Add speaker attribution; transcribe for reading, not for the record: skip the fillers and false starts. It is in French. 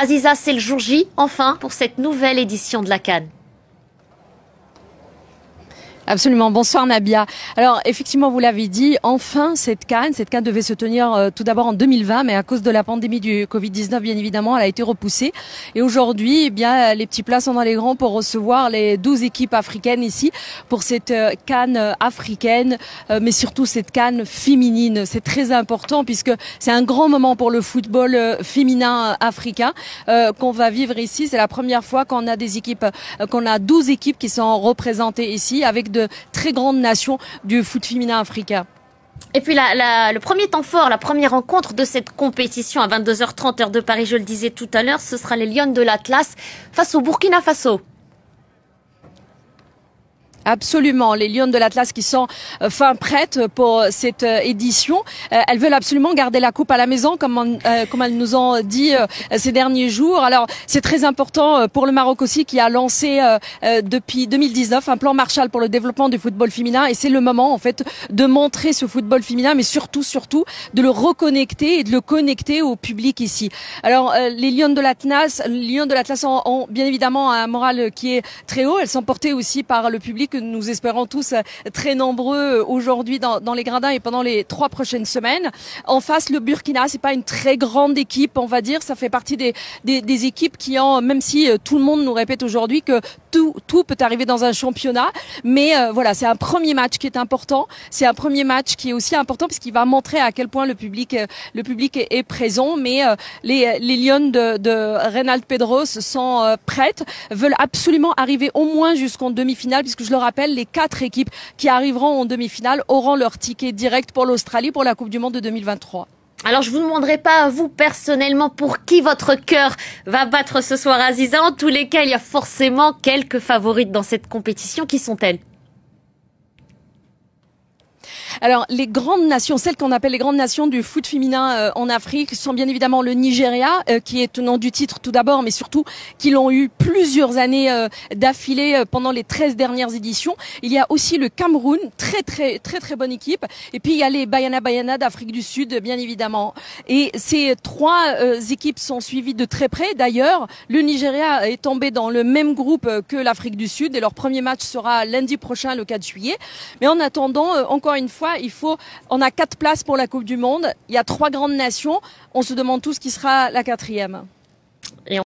Speaker 1: Aziza, c'est le jour J, enfin, pour cette nouvelle édition de la CAN.
Speaker 2: Absolument. Bonsoir Nabia. Alors effectivement, vous l'avez dit, enfin cette CAN devait se tenir tout d'abord en 2020, mais à cause de la pandémie du Covid-19, bien évidemment, elle a été repoussée. Et aujourd'hui, eh bien, les petits plats sont dans les grands pour recevoir les 12 équipes africaines ici pour cette CAN africaine, mais surtout cette CAN féminine. C'est très important puisque c'est un grand moment pour le football féminin africain qu'on va vivre ici. C'est la première fois qu'on a des équipes, qu'on a 12 équipes qui sont représentées ici avec de très grandes nations du foot féminin africain.
Speaker 1: Et puis le premier temps fort, la première rencontre de cette compétition à 22h30 heure de Paris, je le disais tout à l'heure, ce sera les Lions de l'Atlas face au Burkina Faso.
Speaker 2: Absolument, les Lions de l'Atlas qui sont fin prêtes pour cette édition. Elles veulent absolument garder la coupe à la maison, comme elles nous ont dit ces derniers jours. Alors c'est très important pour le Maroc aussi, qui a lancé depuis 2019 un plan Marshall pour le développement du football féminin. Et c'est le moment en fait de montrer ce football féminin, mais surtout de le reconnecter et de le connecter au public ici. Alors les Lions de l'Atlas ont bien évidemment un moral qui est très haut. Elles sont portées aussi par le public que nous espérons tous très nombreux aujourd'hui dans les gradins et pendant les 3 prochaines semaines. En face, le Burkina, c'est pas une très grande équipe, on va dire. Ça fait partie des équipes qui ont, même si tout le monde nous répète aujourd'hui que tout peut arriver dans un championnat, mais voilà, c'est un premier match qui est important. C'est un premier match qui est aussi important parce qu'il va montrer à quel point le public est présent. Mais les Lions de Reynald Pedros sont prêtes, veulent absolument arriver au moins jusqu'en demi-finale, puisque je le rappelle, les 4 équipes qui arriveront en demi-finale auront leur ticket direct pour l'Australie pour la Coupe du Monde de 2023.
Speaker 1: Alors je vous demanderai pas à vous personnellement pour qui votre cœur va battre ce soir, Aziza. En tous les cas, il y a forcément quelques favorites dans cette compétition. Qui sont-elles ?
Speaker 2: Alors, les grandes nations, celles qu'on appelle les grandes nations du foot féminin en Afrique, sont bien évidemment le Nigeria, qui est tenant du titre tout d'abord, mais surtout qui l'ont eu plusieurs années d'affilée pendant les 13 dernières éditions. Il y a aussi le Cameroun, très bonne équipe. Et puis il y a les Banyana d'Afrique du Sud, bien évidemment. Et ces 3 équipes sont suivies de très près. D'ailleurs, le Nigeria est tombé dans le même groupe que l'Afrique du Sud et leur premier match sera lundi prochain, le 4 juillet. Mais en attendant, encore une fois, on a 4 places pour la Coupe du Monde. Il y a 3 grandes nations. On se demande tous qui sera la 4e.